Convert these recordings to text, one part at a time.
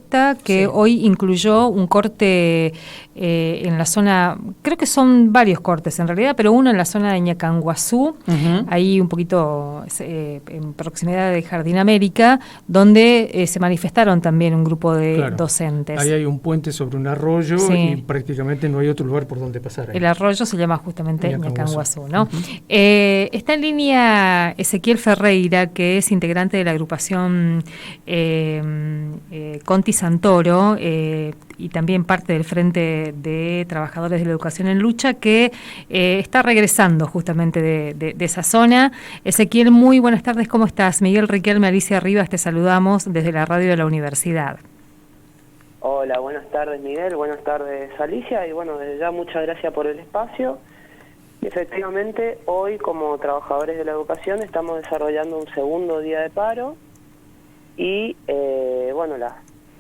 propuesta que hoy incluyó un corte en la zona, creo que son varios cortes en realidad, pero uno en la zona de Ñacanguazú, ahí un poquito en proximidad de Jardín América, donde se manifestaron también un grupo de docentes. Ahí hay un puente sobre un arroyo y prácticamente no hay otro lugar por donde pasar. Ahí. El arroyo se llama justamente Ñacanguazú, ¿no? Está en línea Ezequiel Ferreira, que es integrante de la agrupación Conti Santoro y también parte del Frente de Trabajadores de la Educación en Lucha, que está regresando justamente de esa zona. Ezequiel, muy buenas tardes, ¿cómo estás? Miguel Riquelme, Alicia Rivas, te saludamos desde la radio de la universidad. Hola, buenas tardes Miguel, buenas tardes Alicia, y bueno, desde ya muchas gracias por el espacio. Efectivamente, hoy como trabajadores de la educación estamos desarrollando un segundo día de paro y bueno,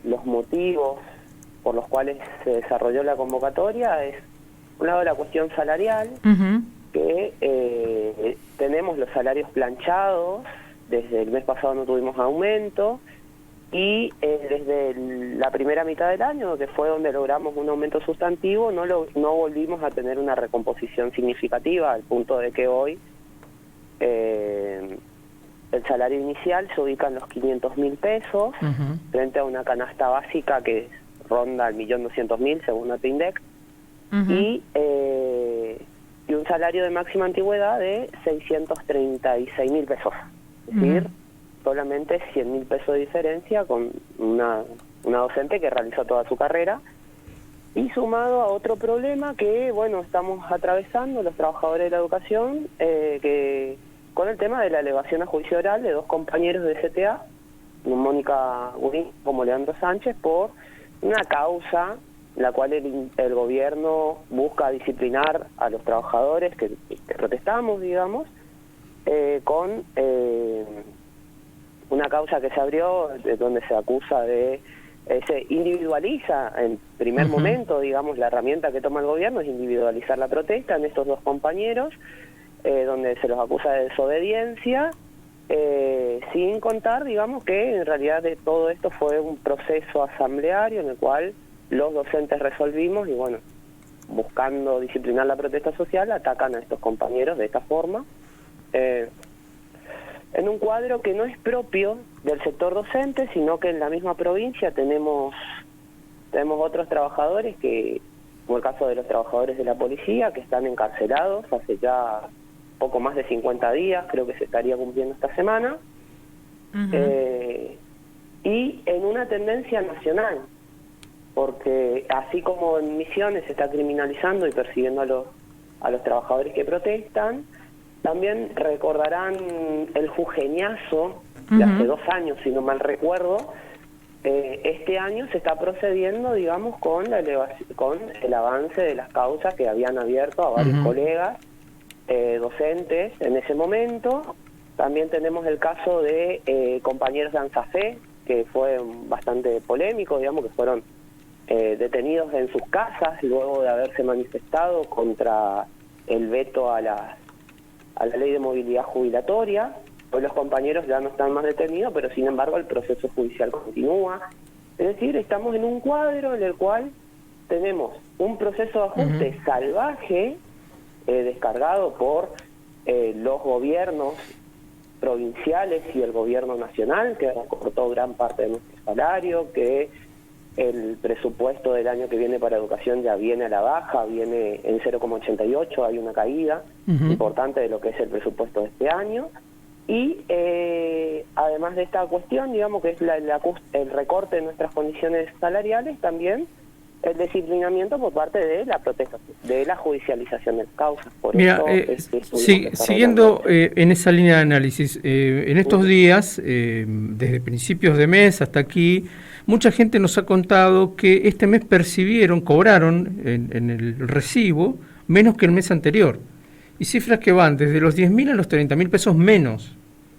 los motivos por los cuales se desarrolló la convocatoria es, por un lado, la cuestión salarial, que tenemos los salarios planchados, desde el mes pasado no tuvimos aumento, y desde la primera mitad del año, que fue donde logramos un aumento sustantivo, no volvimos a tener una recomposición significativa, al punto de que hoy el salario inicial se ubica en los 500.000 pesos, frente a una canasta básica que ronda el 1.200.000 según ATINDEC, y un salario de máxima antigüedad de 636.000 pesos, es decir, solamente 100.000 pesos de diferencia con una docente que realizó toda su carrera, y sumado a otro problema que, bueno, estamos atravesando los trabajadores de la educación, que con el tema de la elevación a juicio oral de dos compañeros de CTA, Mónica Gurín como Leandro Sánchez, por una causa en la cual el gobierno busca disciplinar a los trabajadores que protestamos, digamos, con una causa que se abrió donde se acusa de se individualiza en primer momento, digamos, la herramienta que toma el gobierno es individualizar la protesta en estos dos compañeros, donde se los acusa de desobediencia, sin contar, digamos, que en realidad de todo esto fue un proceso asambleario en el cual los docentes resolvimos y, bueno, buscando disciplinar la protesta social, atacan a estos compañeros de esta forma, en un cuadro que no es propio del sector docente, sino que en la misma provincia tenemos otros trabajadores, que, como el caso de los trabajadores de la policía, que están encarcelados hace ya poco más de 50 días, creo que se estaría cumpliendo esta semana, y en una tendencia nacional, porque así como en Misiones se está criminalizando y persiguiendo a los trabajadores que protestan, también recordarán el jujeñazo de hace 2 años, si no mal recuerdo. Este año se está procediendo, digamos, con el avance de las causas que habían abierto a varios colegas docentes en ese momento. También tenemos el caso de compañeros de ANSAFE, que fue bastante polémico, digamos, que fueron detenidos en sus casas luego de haberse manifestado contra el veto a la ley de movilidad jubilatoria. Hoy los compañeros ya no están más detenidos, pero sin embargo el proceso judicial continúa. Es decir, estamos en un cuadro en el cual tenemos un proceso de ajuste salvaje, descargado por los gobiernos provinciales y el gobierno nacional, que recortó gran parte de nuestro salario, que el presupuesto del año que viene para educación ya viene a la baja, viene en 0,88, hay una caída importante de lo que es el presupuesto de este año. Y además de esta cuestión, digamos, que es el recorte de nuestras condiciones salariales, también el disciplinamiento por parte de la protesta, de la judicialización de causas. Por Mira, siguiendo en esa línea de análisis, en estos días, desde principios de mes hasta aquí, mucha gente nos ha contado que este mes cobraron en el recibo menos que el mes anterior. Y cifras que van desde los 10.000 a los 30.000 pesos menos.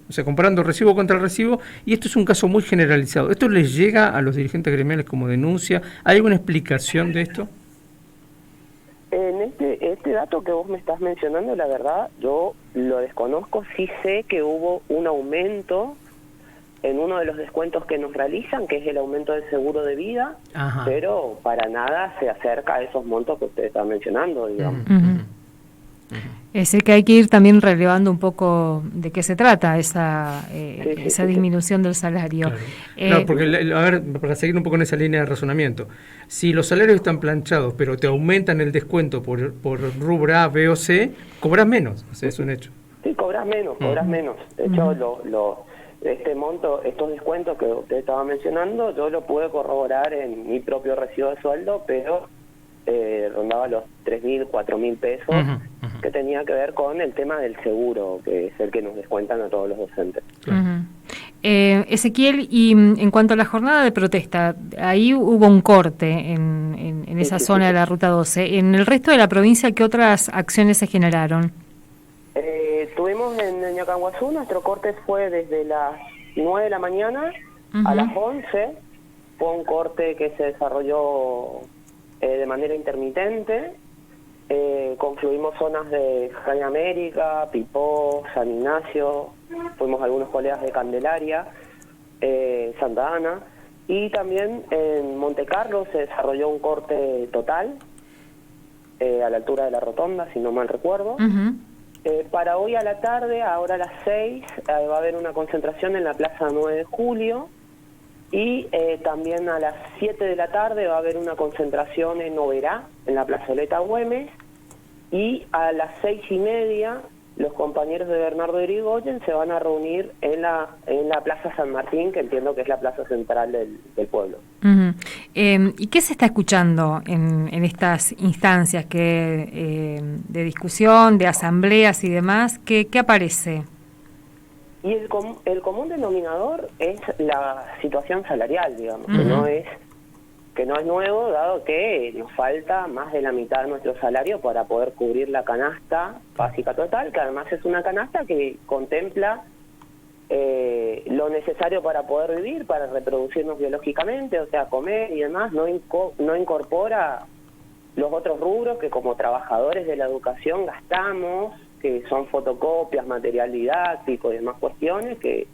O sea, comparando recibo contra recibo, y esto es un caso muy generalizado. ¿Esto les llega a los dirigentes gremiales como denuncia? ¿Hay alguna explicación de esto? En este dato que vos me estás mencionando, la verdad, yo lo desconozco. Sí sé que hubo un aumento en uno de los descuentos que nos realizan, que es el aumento del seguro de vida, Ajá. pero para nada se acerca a esos montos que usted está mencionando, digamos. Es decir, que hay que ir también relevando un poco de qué se trata esa disminución del salario. Claro, porque, a ver, para seguir un poco en esa línea de razonamiento, si los salarios están planchados, pero te aumentan el descuento por rubro A, B o C, cobras menos, o sea, es un hecho. Sí, cobras menos. De hecho, este monto, estos descuentos que usted estaba mencionando, yo lo pude corroborar en mi propio recibo de sueldo, pero rondaba los 3.000, 4.000 pesos, que tenía que ver con el tema del seguro, que es el que nos descuentan a todos los docentes. Ezequiel, y en cuanto a la jornada de protesta, ahí hubo un corte en esa zona de la Ruta 12. ¿En el resto de la provincia qué otras acciones se generaron? Tuvimos en Ñacanguazú, nuestro corte fue desde las 9 de la mañana a las 11. Fue un corte que se desarrolló de manera intermitente. Confluimos zonas de Jaén América, Pipó, San Ignacio, fuimos algunos colegas de Candelaria, Santa Ana, y también en Monte Carlo se desarrolló un corte total a la altura de la Rotonda, si no mal recuerdo. Para hoy a la tarde, ahora a las 6, va a haber una concentración en la Plaza 9 de Julio, y también a las 7 de la tarde va a haber una concentración en Oberá, en la plazoleta Güemes, y a las 6:30 los compañeros de Bernardo Irigoyen se van a reunir en la Plaza San Martín, que entiendo que es la plaza central del pueblo. ¿Y qué se está escuchando en estas instancias de discusión, de asambleas y demás? ¿Qué aparece? Y el común denominador es la situación salarial, digamos, que no es nuevo, dado que nos falta más de la mitad de nuestro salario para poder cubrir la canasta básica total, que además es una canasta que contempla lo necesario para poder vivir, para reproducirnos biológicamente, o sea, comer y demás, no incorpora los otros rubros que como trabajadores de la educación gastamos, que son fotocopias, material didáctico y demás cuestiones, que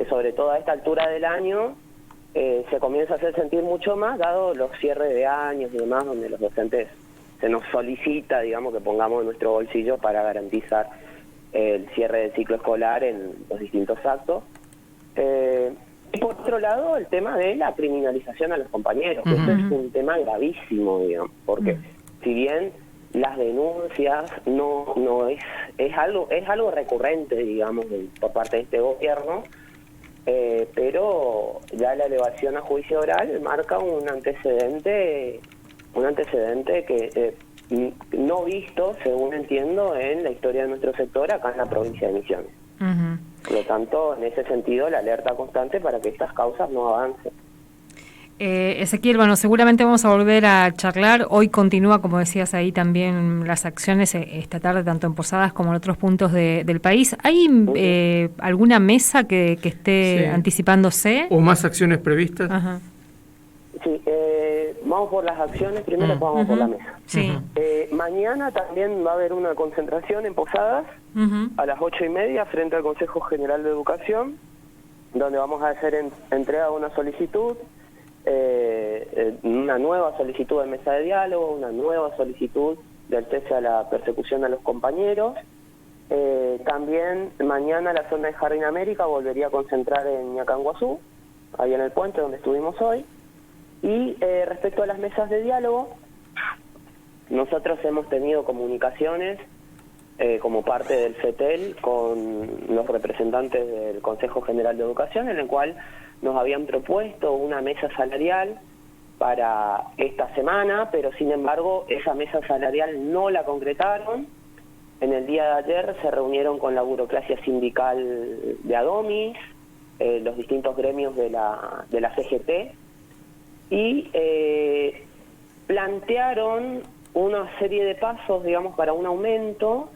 sobre todo a esta altura del año se comienza a hacer sentir mucho más, dado los cierres de años y demás, donde los docentes se nos solicita, digamos, que pongamos en nuestro bolsillo para garantizar el cierre del ciclo escolar en los distintos actos. Y por otro lado, el tema de la criminalización a los compañeros, que eso es un tema gravísimo, digamos, porque si bien las denuncias no es algo recurrente, digamos, por parte de este gobierno, pero ya la elevación a juicio oral marca un antecedente que no visto, según entiendo, en la historia de nuestro sector acá en la provincia de Misiones. Por lo tanto, en ese sentido, la alerta constante para que estas causas no avancen. Ezequiel, bueno, seguramente vamos a volver a charlar. Hoy continúa, como decías ahí, también las acciones esta tarde, tanto en Posadas como en otros puntos del país. ¿Hay alguna mesa que esté anticipándose? ¿O más acciones previstas? Sí, vamos por las acciones, primero vamos por la mesa. Sí. Mañana también va a haber una concentración en Posadas a las 8:30 frente al Consejo General de Educación, donde vamos a hacer entrega de una solicitud, una nueva solicitud de mesa de diálogo, una nueva solicitud del cese a la persecución a los compañeros. También mañana la zona de Jardín América volvería a concentrar en Ñacanguazú, ahí en el puente donde estuvimos hoy. Y respecto a las mesas de diálogo, nosotros hemos tenido comunicaciones como parte del CETEL con los representantes del Consejo General de Educación, en el cual nos habían propuesto una mesa salarial para esta semana, pero sin embargo esa mesa salarial no la concretaron. En el día de ayer se reunieron con la burocracia sindical de ADOMIS, los distintos gremios de la CGT, y plantearon una serie de pasos, digamos, para un aumento,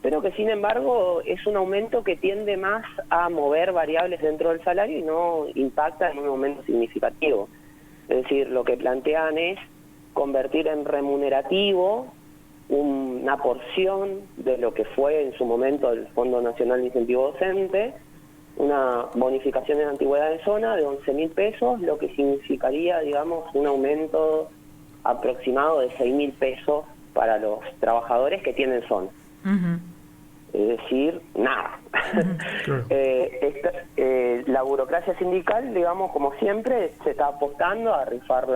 pero que sin embargo es un aumento que tiende más a mover variables dentro del salario y no impacta en un aumento significativo. Es decir, lo que plantean es convertir en remunerativo una porción de lo que fue en su momento el Fondo Nacional de Incentivo Docente, una bonificación en antigüedad de zona de 11.000 pesos, lo que significaría, digamos, un aumento aproximado de 6.000 pesos para los trabajadores que tienen zona. Ujú. Es decir, nada. Claro. La burocracia sindical, digamos, como siempre, se está apostando a rifar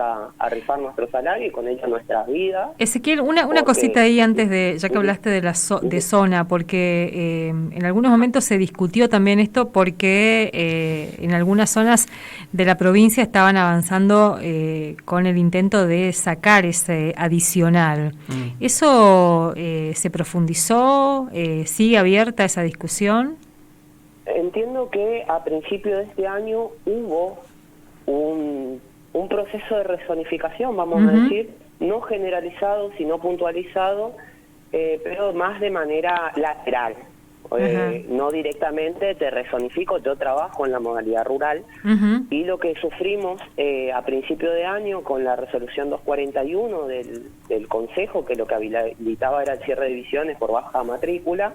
nuestro salario y con ello nuestras vidas. Ezequiel, una cosita ahí antes de, ya que hablaste de de zona, porque en algunos momentos se discutió también esto porque en algunas zonas de la provincia estaban avanzando con el intento de sacar ese adicional. ¿Eso se profundizó? ¿Sigue abierta esa discusión? Entiendo que a principio de este año hubo un proceso de rezonificación, vamos a decir, no generalizado, sino puntualizado, pero más de manera lateral. No directamente te rezonifico, yo trabajo en la modalidad rural, y lo que sufrimos a principio de año con la resolución 241 del Consejo, que lo que habilitaba era el cierre de divisiones por baja matrícula,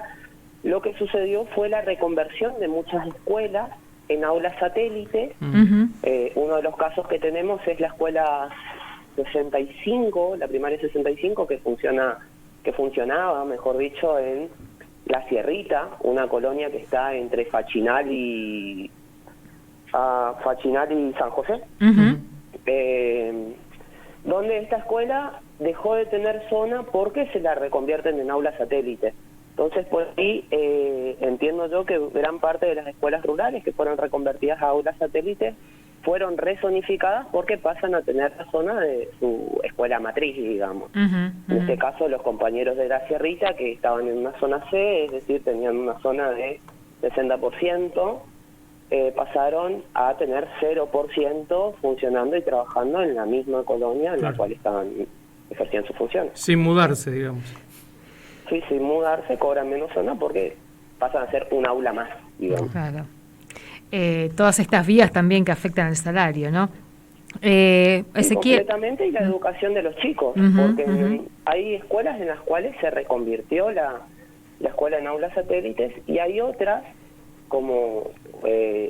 lo que sucedió fue la reconversión de muchas escuelas en aulas satélite. Uno de los casos que tenemos es la escuela 65, la primaria 65, que funcionaba, mejor dicho, en La Sierrita, una colonia que está entre Fachinal y San José, donde esta escuela dejó de tener zona porque se la reconvierten en aulas satélite. Entonces, por ahí entiendo yo que gran parte de las escuelas rurales que fueron reconvertidas a aulas satélites fueron rezonificadas porque pasan a tener la zona de su escuela matriz, digamos. En este caso, los compañeros de La Sierrita, que estaban en una zona C, es decir, tenían una zona de 60%, pasaron a tener 0% funcionando y trabajando en la misma colonia en la cual ejercían sus funciones. Sin mudarse, digamos. Sí, sin mudarse, cobran menos zona porque pasan a ser un aula más, digamos. Claro. Todas estas vías también que afectan el salario, ¿no? Ezequiel. Completamente, y la educación de los chicos, porque hay escuelas en las cuales se reconvirtió la escuela en aulas satélites, y hay otras, como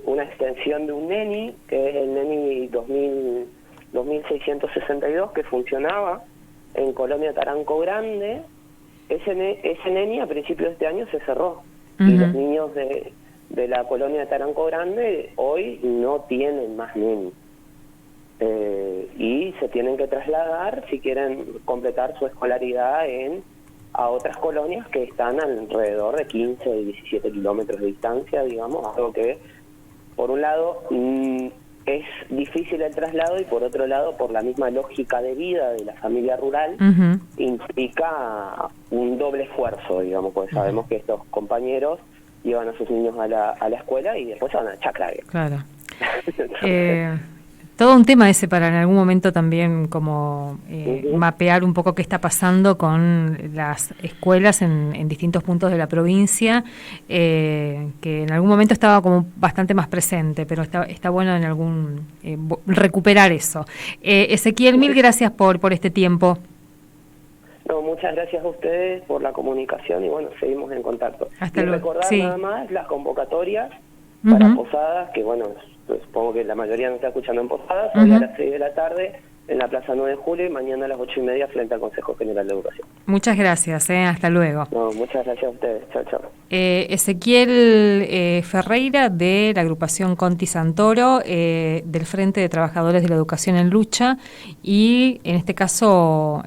una extensión de un NENI, que es el NENI 2662, que funcionaba en Colonia Taranco Grande. Ese NENI a principios de este año se cerró, y los niños de la colonia de Taranco Grande hoy no tienen más NENI, y se tienen que trasladar si quieren completar su escolaridad a otras colonias que están alrededor de 15 y 17 kilómetros de distancia, digamos, algo que por un lado es difícil el traslado, y por otro lado, por la misma lógica de vida de la familia rural, implica un doble esfuerzo, digamos, porque sabemos que estos compañeros llevan a sus niños a la escuela y después se van a la chacra. Claro. Todo un tema ese para en algún momento también como mapear un poco qué está pasando con las escuelas en distintos puntos de la provincia, que en algún momento estaba como bastante más presente, pero está bueno en algún recuperar eso. Ezequiel, mil gracias por este tiempo. No, muchas gracias a ustedes por la comunicación, y bueno, seguimos en contacto. Hasta y luego. Recordar nada más las convocatorias para Posadas, que bueno, supongo que la mayoría no está escuchando en Posadas, hoy a las 6 de la tarde en la Plaza 9 de Julio, y mañana a las 8:30 frente al Consejo General de Educación. Muchas gracias, hasta luego. No, muchas gracias a ustedes. Chao, chao. Ezequiel Ferreira, de la agrupación Conti Santoro, del Frente de Trabajadores de la Educación en Lucha, y en este caso